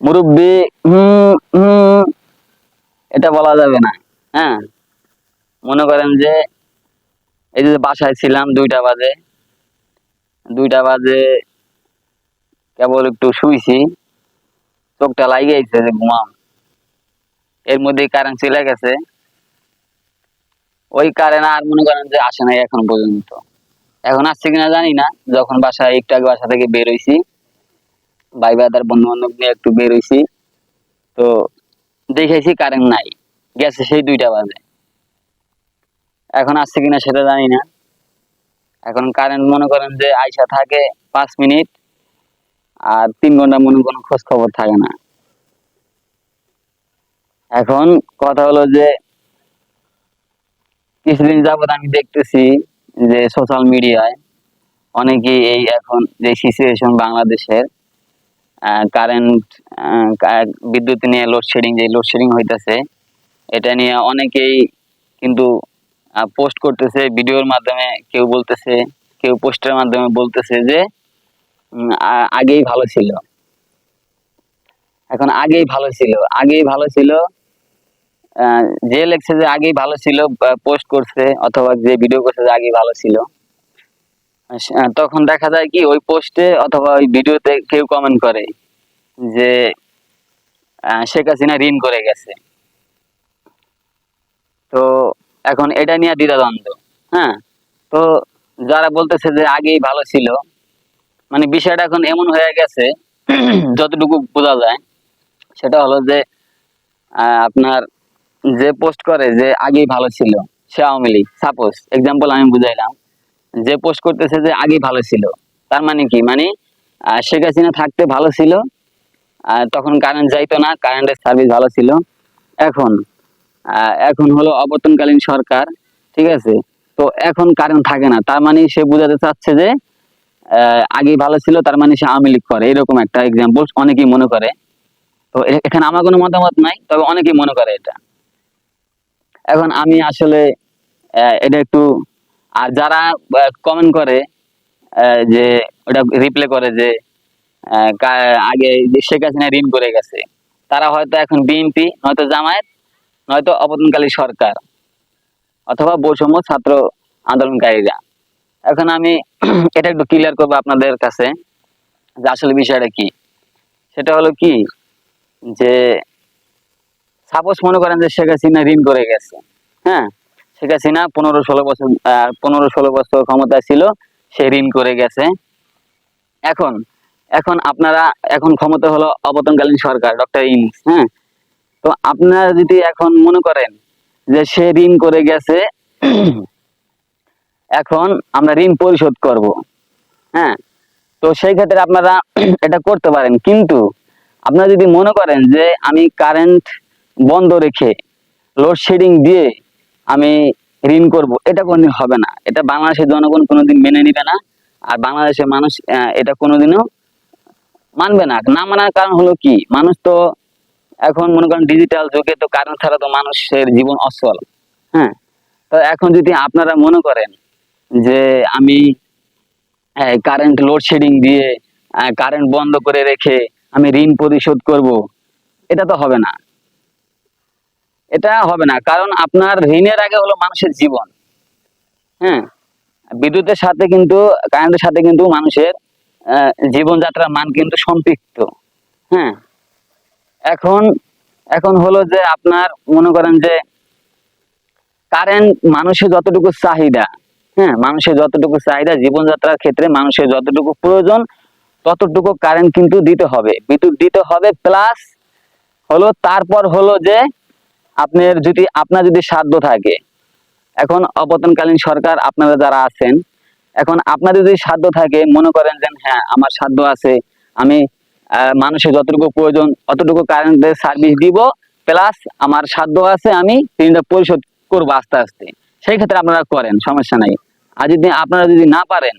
মুরব্বি হুম হুম এটা বলা যাবে না। হ্যাঁ, মনে করেন যে এই যে বাসায় ছিলাম 2টা বাজে, 2টা বাজে কেবল একটু শুইছি, চোখটা লাগিয়ে গেছে যে ঘুমাম, এর মধ্যে কারেন্ট চলে গেছে। ওই কারেন্ট আর মনে করেন যে আসে নাই এখন পর্যন্ত। এখন আসছে কিনা জানি না। যখন বাসায় একটু আগে বাসা থেকে বের হইছি, ভাই বাদার বন্ধু বান্ধব নিয়ে একটু বের হইছি, তো দেখেছি কারেন্ট নাই, গেছে সেই 2টা বাজে। এখন আসছে কিনা সেটা জানি না। এখন কারেন্ট মনে করেন যে আইসা থাকে 5 মিনিট, আর 3 ঘন্টা মনে কোনো খোঁজ খবর থাকে না। এখন কথা হলো যে কিছুদিন যাবত আমি দেখতেছি যে সোশ্যাল মিডিয়ায় অনেকেই এই এখন যে সিচুয়েশন বাংলাদেশের, কারেন্ট, বিদ্যুৎ নিয়ে লোডশেডিং, যে লোডশেডিং হইতেছে, এটা নিয়ে অনেকেই কিন্তু পোস্ট করতেছে ভিডিওর মাধ্যমে, কেউ বলতেছে, কেউ পোস্টের মাধ্যমে বলতেছে যে আগেই ভালো ছিল। এখন আগেই ভালো ছিল, আগেই ভালো ছিল, যে লেখছে যে আগেই ভালো ছিল, পোস্ট করছে অথবা যে ভিডিও করছে যে আগেই ভালো ছিল, তখন দেখা যায় কি ওই পোস্টে অথবা ওই ভিডিওতে কেউ কমেন্ট করে যে শেখ হাসিনা ঋণ করে গেছে। তো এখন এটা নিয়ে দ্বিধাদ্বন্দ্ব। হ্যাঁ, তো যারা বলতেছে যে আগেই ভালো ছিল, মানে বিষয়টা এখন এমন হয়ে গেছে, যতটুকু বোঝা যায় সেটা হলো যে আপনার যে পোস্ট করে যে আগেই ভালো ছিল, সে আওয়ামী লীগ, সাপোজ এক্সাম্পল আমি বুঝাইলাম। যে পোস্ট করতেছে যে আগেই ভালো ছিল, তার মানে কি, মানে শেখ হাসিনা থাকতে ভালো ছিল, তখন কারেন্ট যাইতো না, কারেন্টের সার্ভিস ভালো ছিল। এখন এখন হলো অবর্তনকালীন সরকার, ঠিক আছে, তো এখন কারেন্ট থাকে না, তার মানে সে বোঝাতে চাচ্ছে যে আগেই ভালো ছিল, তার মানে সে আওয়ামী লীগ করে, এরকম একটা এক্সাম্পল অনেকেই মনে করে। তো এখানে আমার কোনো মতামত নাই, তবে অনেকেই মনে করে এটা। এখন আমি আসলে এটা একটু, আর যারা কমেন্ট করে, যে ওটা রিপ্লে করে যে আগে যে শেখ হাসিনা ঋণ করে গেছে, তারা হয়তো এখন বিএনপি, নয়তো জামায়াত, নয়তো অবতনকালী সরকার, অথবা বৈষম্য ছাত্র আন্দোলনকারীরা। এখন আমি এটা একটু ক্লিয়ার করবো আপনাদের কাছে যে আসলে বিষয়টা কি। সেটা হলো কি, যে সাপোজ মনে করেন যে শেখ হাসিনা ঋণ করে গেছে। হ্যাঁ, শেখ হাসিনা 15-16 বছর, 15-16 বছর ক্ষমতায় ছিল, সে ঋণ করে গেছে। এখন এখন আপনারা, এখন ক্ষমতা হলো অবতনকালীন সরকার, ডক্টর ইউনূস। হ্যাঁ, তো আপনারা যদি এখন মনে করেন যে সে ঋণ করে গেছে, এখন আমরা ঋণ পরিশোধ করব। হ্যাঁ, তো সেই ক্ষেত্রে আপনারা এটা করতে পারেন, কিন্তু আপনারা যদি মনে করেন যে আমি কারেন্ট বন্ধ রেখে লোডশেডিং দিয়ে আমি ঋণ করব, এটা কোনোদিন হবে না। এটা বাংলাদেশের জনগণ কোনোদিন মেনে নিবে না, আর বাংলাদেশের মানুষ এটা কোনোদিনও মানবে না। না মানার কারণ হলো কি, মানুষ তো এখন মনে করেন ডিজিটাল যুগে, তো কারেন্ট ছাড়া তো মানুষের জীবন অচল। হ্যাঁ, তো এখন যদি আপনারা মনে করেন যে আমি কারেন্ট লোডশেডিং দিয়ে, কারেন্ট বন্ধ করে রেখে আমি ঋণ পরিশোধ করব, এটা তো হবে না। এটা হবে না, কারণ আপনার ঋণের আগে হলো মানুষের জীবন। হ্যাঁ, বিদ্যুতের সাথে কিন্তু, কারেন্টের সাথে কিন্তু মানুষের জীবনযাত্রার মান কিন্তু সম্পৃক্ত। হ্যাঁ, এখন এখন হলো যে আপনার মনে করেন যে কারেন্ট মানুষের যতটুকু চাহিদা, হ্যাঁ, মানুষের যতটুকু চাহিদা জীবনযাত্রার ক্ষেত্রে, মানুষের যতটুকু প্রয়োজন ততটুকু কারেন্ট কিন্তু দিতে হবে, বিদ্যুৎ দিতে হবে। প্লাস হলো, তারপর হলো যে আপনার যদি সাধ্য থাকে, এখন অপতনকালীন সরকার আপনারা যারা আছেন, এখন আপনাদের যদি সাধ্য থাকে, মনে করেন যে হ্যাঁ আমার সাধ্য আছে, আমি মানুষের যতটুকু প্রয়োজন অতটুকু কারেন্টের সার্ভিস দিব, প্লাস আমার সাধ্য আছে, আমি ঋণটা পরিশোধ করবো আস্তে আস্তে, সেই ক্ষেত্রে আপনারা করেন, সমস্যা নাই। আর যদি আপনারা যদি না পারেন,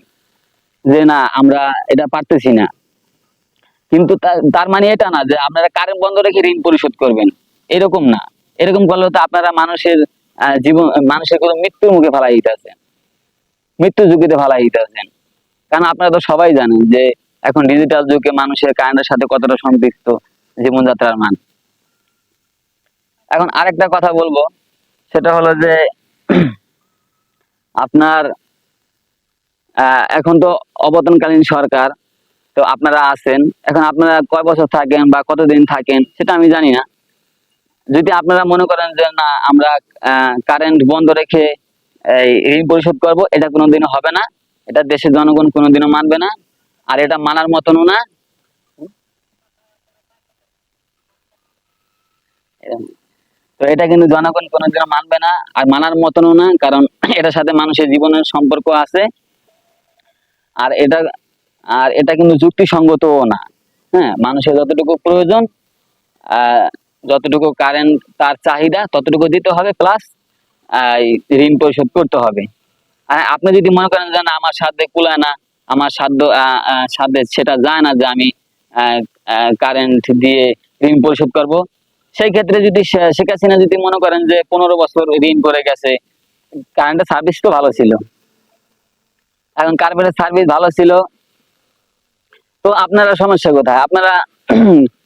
যে না আমরা এটা পারতেছি না, কিন্তু তার মানে এটা না যে আপনারা কারেন্ট বন্ধ রেখে ঋণ পরিশোধ করবেন, এরকম না। এরকম করলে তো আপনারা মানুষের জীবন, মানুষের কোনো মৃত্যুর মুখে ফেলাই দিতেছেন, মৃত্যু ঝুঁকিতে ফেলাই দিতেছেন। কারণ আপনারা তো সবাই জানেন যে এখন ডিজিটাল যুগে মানুষের কারেন্টের সাথে কতটা সম্পৃক্ত। জীবনযাত্রার মান। এখন আরেকটা কথা বলবো, সেটা হলো যে আপনার এখন তো অবতরণকালীন সরকার, তো আপনারা আছেন, এখন আপনারা কয় বছর থাকেন বা কতদিন থাকেন সেটা আমি জানি না। যদি আপনারা মনে করেন যে না আমরা কারেন্ট বন্ধ রেখে এই ঋণ পরিশোধ করব, এটা কোনোদিনও হবে না, এটা দেশের জনগণ কোনোদিনও মানবে না, আর এটা মানার মতনও না। তো এটা কিন্তু জনগণ কোনোদিনও মানবে না আর মানার মতনও না, কারণ এটার সাথে মানুষের জীবনের সম্পর্ক আছে। আর এটা কিন্তু যুক্তিসঙ্গতও না। হ্যাঁ, মানুষের যতটুকু প্রয়োজন, যতটুকু কারেন্ট তার চাহিদা ততটুকু দিতে হবে, প্লাস ঋণ পরিশোধ করতে হবে। আর আপনি যদি মনে করেন যে না আমার সাধ্যে কুলায় না, আমার সাধ্যে সেটা যায় না যে আমি কারেন্ট দিয়ে ঋণ পরিশোধ করব, সেই ক্ষেত্রে যদি শেখ হাসিনা যদি মনে করেন যে 15 বছর ঋণ করে গেছে, কারেন্টের সার্ভিস তো ভালো ছিল, এখন কারেন্টের সার্ভিস ভালো ছিল, তো আপনারা সমস্যা কোথায়? আপনারা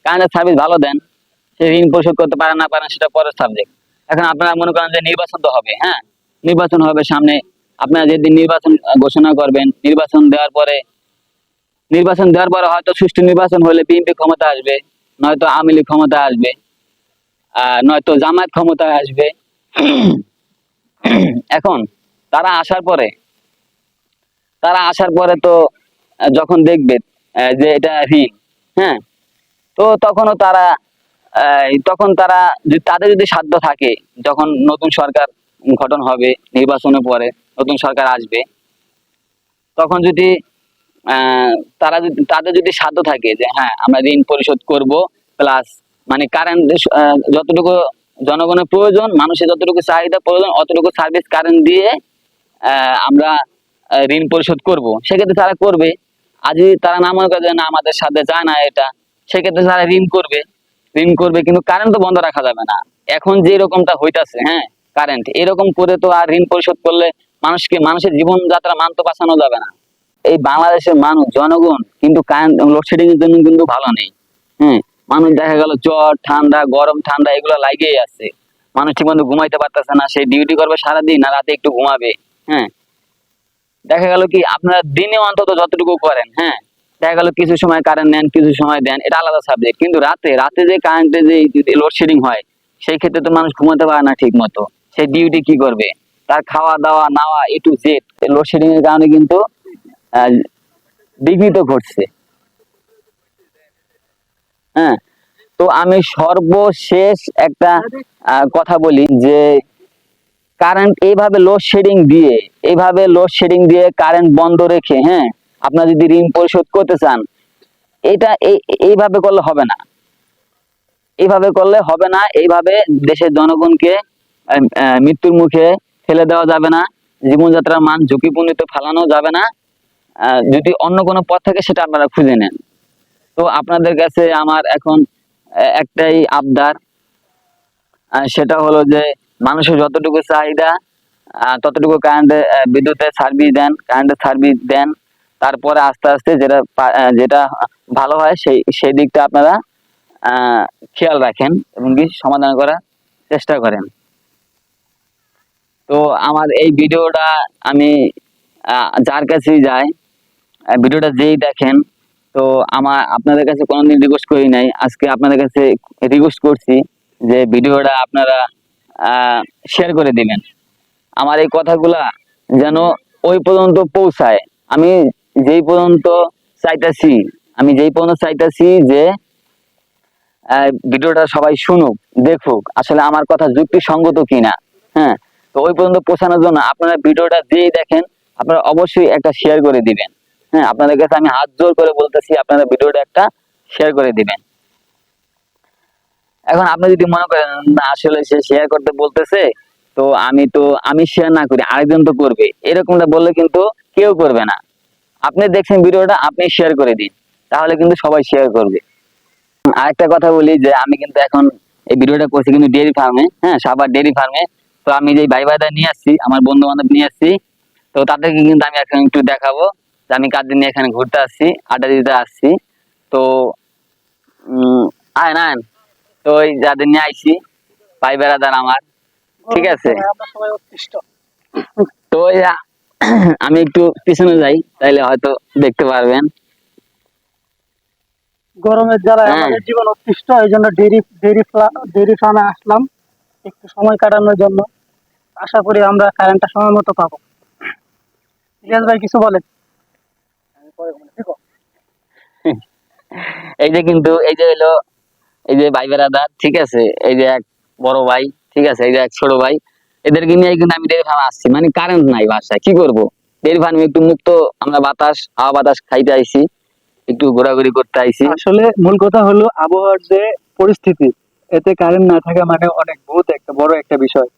কারেন্টের সার্ভিস ভালো দেন, সে ঋণ পরিশোধ করতে পারেন না পারেন সেটা পরের সাবজেক্ট। এখন আপনারা মনে করেন যে নির্বাচন তো হবে, হ্যাঁ নির্বাচন হবে সামনে, আপনারা যেদিন নির্বাচন ঘোষণা করবেন, নির্বাচন দেওয়ার পরে হয়তো সুষ্ঠু নির্বাচন হলে বিএনপি ক্ষমতা আসবে, নয়তো আওয়ামী লীগ ক্ষমতা আসবে, নয়তো জামায়াত ক্ষমতায় আসবে। এখন তারা আসার পরে তো যখন দেখবে যে এটা ঋণ, হ্যাঁ, তো তখন তারা যদি তাদের যদি সাধ্য থাকে, যখন নতুন সরকার গঠন হবে, নির্বাচনের পরে নতুন সরকার আসবে, তখন যদি তাদের যদি সাধ্য থাকে যে হ্যাঁ আমরা ঋণ পরিশোধ করব, প্লাস মানে কারেন্ট যতটুকু জনগণের প্রয়োজন, মানুষের যতটুকু চাহিদা প্রয়োজন অতটুকু সার্ভিস কারেন্ট দিয়ে আমরা ঋণ পরিশোধ করব, সেক্ষেত্রে তারা করবে। আর যদি তারা না মনে করে যে না আমাদের সাথে যায় না এটা, সেক্ষেত্রে তারা ঋণ করবে, কিন্তু কারেন্ট তো বন্ধ রাখা যাবে না। এখন যে এরকমটা হইতাছে, হ্যাঁ কারেন্ট এরকম করে তো আর ঋণ পরিশোধ করলে মানুষের জীবনযাত্রা মান তো বাঁচানো যাবে না। এই বাংলাদেশের মানুষ জনগণ কিন্তু কারেন্ট লোডশেডিং এর জন্য কিন্তু ভালো নেই। হ্যাঁ, মানুষ দেখা গেল জ্বর ঠান্ডা গরম ঠান্ডা এগুলো লাগেই আছে, মানুষ ঠিক মতো ঘুমাইতে পারতেছে না, সে ডিউটি করবে সারাদিন আর রাতে একটু ঘুমাবে। হ্যাঁ, দেখা গেল কি আপনারা দিনে অন্তত যতটুকু করেন, হ্যাঁ দেখা গেল কিছু সময় কারেন্ট নেন কিছু সময় দেন, এটা আলাদা সাবজেক্ট, কিন্তু রাতে যে কারেন্টে যে লোডশেডিং হয়, সেই ক্ষেত্রে তো মানুষ ঘুমাতে পারে না ঠিক মতো, সে ডিউটি কি করবে, তার খাওয়া দাওয়া নাওয়া A to Z লোডশেডিং এর কারণে কিন্তু আহ, বিঘ্নিত ঘটছে। হ্যাঁ, তো আমি সর্বশেষ একটা কথা বলি যে এইভাবে লোডশেডিং দিয়ে কারেন্ট বন্ধ রেখে, হ্যাঁ আপনারা যদি ঋণ পরিশোধ করতে চান, এটা এইভাবে করলে হবে না। এইভাবে দেশের জনগণকে মৃত্যুর মুখে ফেলে দেওয়া যাবে না, জীবনযাত্রার মান ঝুঁকিপূর্ণতে ফেলানো যাবে না। যদি অন্য কোনো পথ থাকে সেটা আপনারা খুঁজে নেন। তো আপনাদের কাছে আমার এখন একটাই আবদার, সেটা হলো যে মানুষের যতটুকু চাহিদা ততটুকু কারেন্টের সার্ভিস দেন, তারপরে আস্তে আস্তে যেটা ভালো হয় সেই দিকটা আপনারা আহ, খেয়াল রাখেন এবং কি সমাধান করার চেষ্টা করেন। তো আমার এই ভিডিওটা আমি যার কাছেই যাই, ভিডিওটা যেই দেখেন, তো আপনাদের কাছে কোনোদিন রিকোয়েস্ট করি নাই, আজকে আপনাদের কাছে রিকোয়েস্ট করছি যে ভিডিওটা আপনারা শেয়ার করে দিবেন। আমার এই কথাগুলা যেন ওই পর্যন্ত পৌঁছায়। আমি যেই পর্যন্ত চাইতাছি যে ভিডিওটা সবাই শুনুক, দেখুক আসলে আমার কথা যুক্তিসঙ্গত কিনা। হ্যাঁ, তো ওই পর্যন্ত পৌঁছানোর জন্য আপনারা ভিডিওটা যেই দেখেন আপনারা অবশ্যই একটা শেয়ার করে দিবেন। হ্যাঁ, আপনাদের কাছে আমি হাত জোর করে বলতেছি আপনারা ভিডিওটা একটা শেয়ার করে দিবেন। এখন আপনি যদি মনে করেন না আসলে সে শেয়ার করতে বলতেছে, তো আমি শেয়ার না করি আরেকজন তো করবে, এরকমটা বললে কিন্তু কেউ করবে না। আপনি দেখছেন ভিডিওটা, আপনি শেয়ার করে দিন, তাহলে কিন্তু সবাই শেয়ার করবে। আরেকটা কথা বলি যে আমি কিন্তু এখন এই ভিডিওটা করছি কিন্তু ডেয়ারি ফার্মে, হ্যাঁ সাভার ডেয়ারি ফার্মে। তো আমি যে ভাই ভাইদের নিয়ে আসছি, আমার বন্ধু বান্ধব নিয়ে আসছি, তো তাদেরকে কিন্তু আমি এখন একটু দেখাবো যে আমি কাদের নিয়ে এখানে ঘুরতে আসছি, আড্ডা দিতে আসছি। তো আহেন আহেন। তো ওই যাদের নিয়ে আইছি ভাই বেড়াদার আমার, ঠিক আছে। আমরা সবাই উৎকৃষ্ট। তো ওই আমি একটু পিছনে যাই, তাইলে হয়তো দেখতে পারবেন। গরমের জ্বালায় হ্যাঁ আমাদের জীবন উৎকৃষ্ট, এই জন্য ডেইরি ফার্মে আসলাম একটু সময় কাটানোর জন্য। আশা করি আমরা কারেন্টটা সময় মতো পাবো। ইলিয়াস ভাই কিছু বলেন। এই যে কিন্তু এই যে হলো এই যে ভাই বেড়াদার, ঠিক আছে, এই যে এক বড় ভাই, ঠিক আছে, এই যে এক ছোট ভাই, এদেরকে নিয়ে কিন্তু আমি ডেয়ারি ফার্মে আসছি। মানে কারেন্ট নাই বাসায়, কি করব। ডেয়ারি ফার্মে একটু মুক্ত আমরা বাতাস, হাওয়া বাতাস খাইতে আইছি, একটু ঘোরাঘুরি করতে আইছি। আসলে মূল কথা হলো আবহাওয়ার যে পরিস্থিতি, এতে কারেন্ট না থাকা মানে অনেক বহুত একটা বড় একটা বিষয়।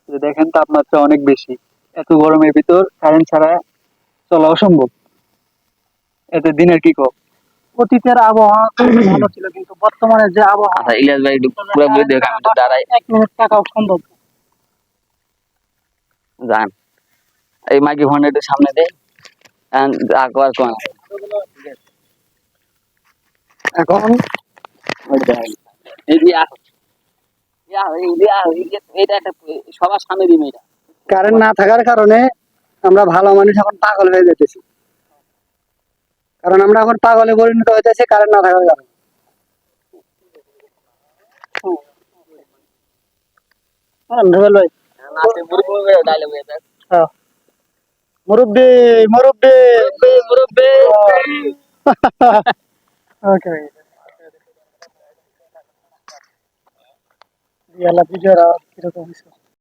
যে দেখেন তাপমাত্রা অনেক বেশি, এত গরমের ভিতর কারেন্ট ছাড়া চলা অসম্ভব। এতে দিনের কি কম। অতীতের আবহাওয়া খুবই ভালো ছিল, কিন্তু বর্তমানে যে আবহাওয়া, আচ্ছা ইলিয়াস ভাই একটু ঘোরাঘুরি দেখ, আমি একটু দাঁড়াই। 1 মিনিট থাকাও সম্ভব না। যান, এই মাইক্রোফোন একটু সামনে দে। যা কর কোন। এখন ওই দেখ, এই যে এটা একটা সবার সামনে দিন এটা। কারেন্ট না থাকার কারণে আমরা ভালো মানুষ এখন পাগল হয়ে যেতেছি, কারণ আমরা এখন পাগলে পরিণত হইতেছি কারেন্ট না থাকার কারণে। রুবেল ভাই, নাচে মুরব্বি ডায়লগ এটা। হ্যাঁ, মুরব্বি মুরব্বি মুরব্বি ওকে ইয়ালা ভিডিওরা কিরকম হয়েছে।